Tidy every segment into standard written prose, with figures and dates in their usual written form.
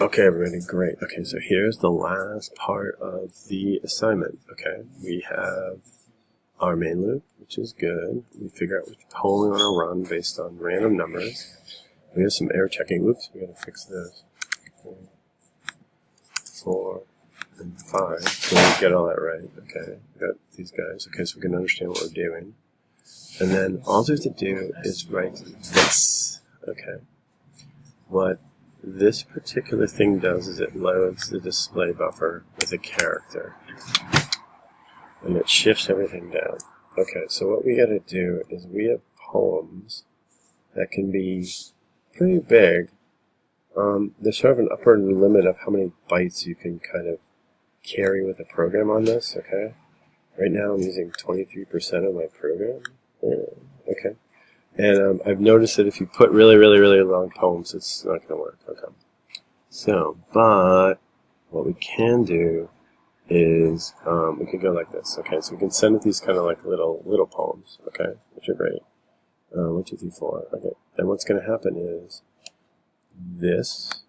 Okay, everybody, great. Okay, so here's the last part of the assignment. Okay, we have our main loop, which is good. We figure out which poem we want to run based on random numbers. We have some error checking. Oops, we got to fix those. 3, 4, and 5. So we get all that right. Okay, we got these guys. Okay, so we can understand what we're doing. And then all we have to do is write this. Okay, what this particular thing does is it loads the display buffer with a character, and it shifts everything down. Okay, so what we got to do is we have poems that can be pretty big. There's sort of an upper limit of how many bytes you can kind of carry with a program on this. Okay, right now I'm using 23% of my program. Okay. And I've noticed that if you put really long poems, it's not going to work. Okay. So, but what we can do is we can go like this. Okay, so we can send it these kind of like little poems. Okay, which are great. 1, 2, 3, 4. Okay. And what's going to happen is this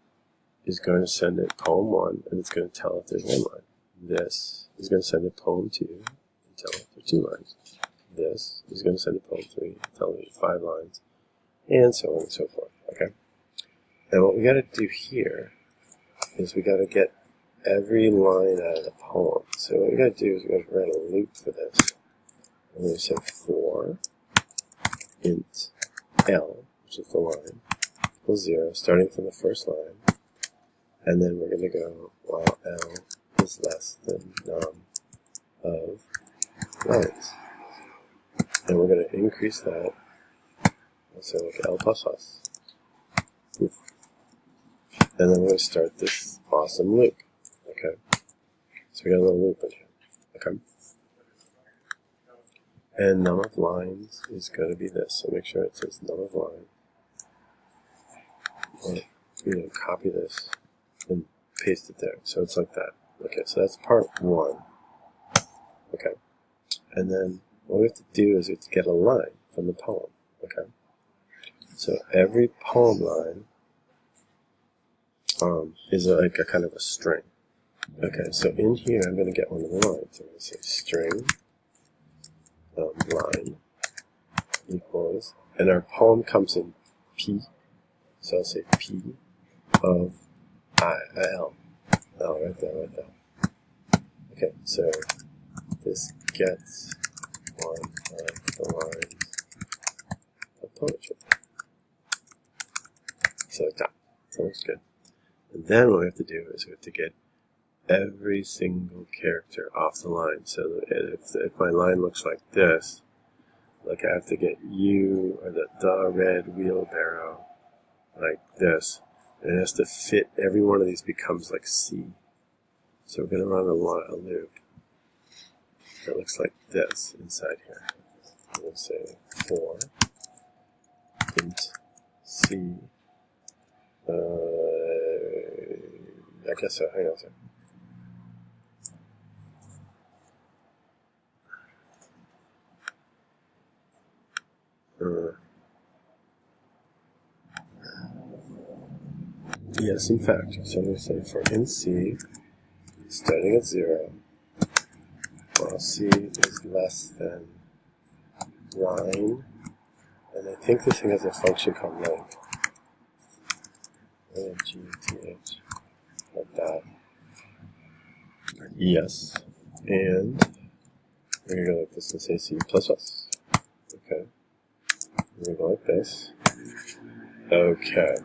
is going to send it poem 1, and it's going to tell it there's 1 line. This is going to send it poem 2, and tell it there's 2 lines. This is going to send a poem 3, tell me 5 lines, and so on and so forth. Okay. And what we got to do here is we got to get every line out of the poem. So what we got to do is we got to write a loop for this. And we say for int L, which is the line, equals 0, starting from the first line, and then we're going to go while L is less than num of lines. And we're going to increase that. Let's say like L plus plus. Oof. And then we're going to start this awesome loop. Okay. So we got a little loop in here. Okay. And num of lines is going to be this. So make sure it says num of line. And, copy this and paste it there. So it's like that. Okay. So that's part 1. Okay. And then what we have to do is we have to get a line from the poem. Okay. So every poem line is like a kind of a string. Okay, so in here I'm going to get one of the lines. So I'm going to say string line equals, and our poem comes in P. So I'll say P of L. Oh, right there. Okay, so this gets one of the lines of poetry. So like that. That looks good. And then what we have to do is we have to get every single character off the line. So if my line looks like this, like I have to get U or the red wheelbarrow like this. And it has to fit, every one of these becomes like C. So we're going to run a loop that looks like this inside here. I'm going to say for int C. I guess so. Hang on a second. Yes, in fact. So I'm going to say for int C, starting at 0, while C is less than line, and I think this thing has a function called length. LGTH, like that. Yes, and we're going to go like this and say C plus plus. Okay. We're going to go like this. Okay.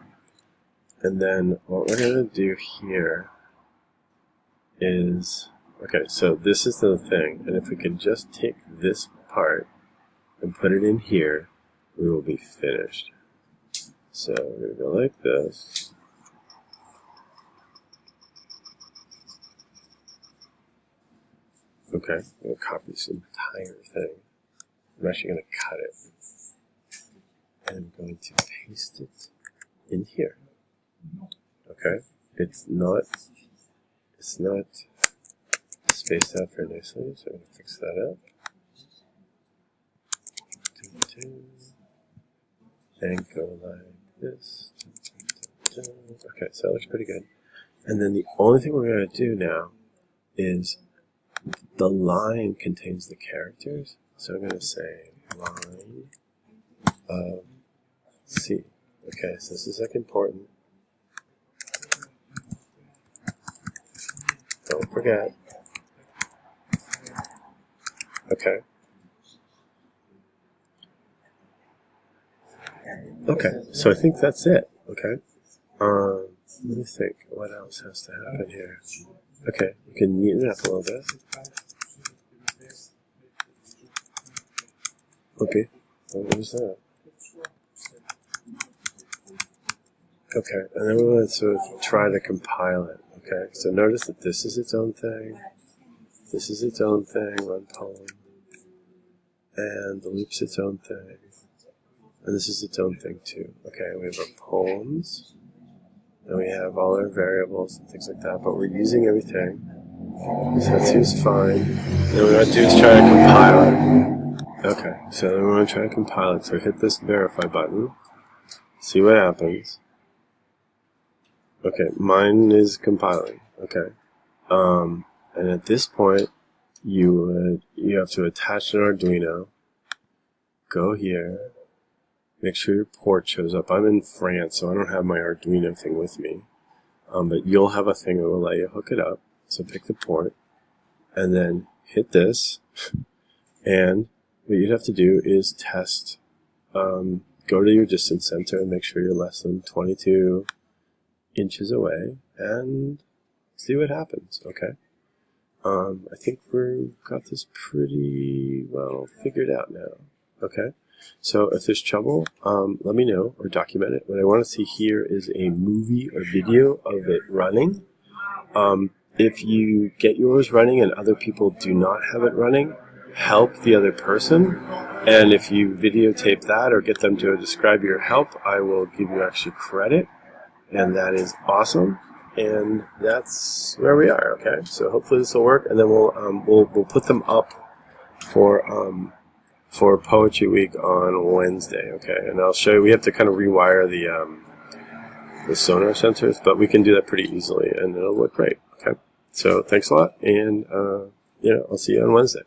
And then what we're going to do here is, okay, so this is the thing, and if we can just take this part and put it in here, we will be finished. So we're going to go like this. Okay, I'm going to copy this entire thing. I'm actually going to cut it. And I'm going to paste it in here. Okay, it's not spaced out very nicely, so I'm going to fix that up. And go like this. Okay, so that looks pretty good. And then the only thing we're going to do now is the line contains the characters. So I'm going to say line of C. Okay, so this is like important. Don't forget. Okay. Okay, so I think that's it. Okay. Let me think. What else has to happen here? Okay, you can neaten it up a little bit. Okay. What was that? Okay, and then we're going to sort of try to compile it. Okay, so notice that this is its own thing. This is its own thing, run poem. And the loop's its own thing. And this is its own thing too. Okay, we have our poems. And we have all our variables and things like that, but we're using everything. So that seems fine. And what we're going to do is try to compile it. Okay, so then we're going to try to compile it. So hit this verify button. See what happens. Okay, mine is compiling. Okay. And at this point, you have to attach an Arduino. Go here. Make sure your port shows up. I'm in France, so I don't have my Arduino thing with me. But you'll have a thing that will let you hook it up. So pick the port, and then hit this. And what you'd have to do is test. Go to your distance center and make sure you're less than 22 inches away, and see what happens. Okay. I think we've got this pretty well figured out now. Okay. So if there's trouble, let me know or document it. What I want to see here is a movie or video of it running. If you get yours running and other people do not have it running, help the other person. And if you videotape that or get them to describe your help, I will give you extra credit. And that is awesome. And that's where we are. Okay. So hopefully this will work, and then we'll put them up for Poetry Week on Wednesday. Okay. And I'll show you. We have to kind of rewire the sonar sensors, but we can do that pretty easily, and it'll look great. Okay. So thanks a lot, and I'll see you on Wednesday.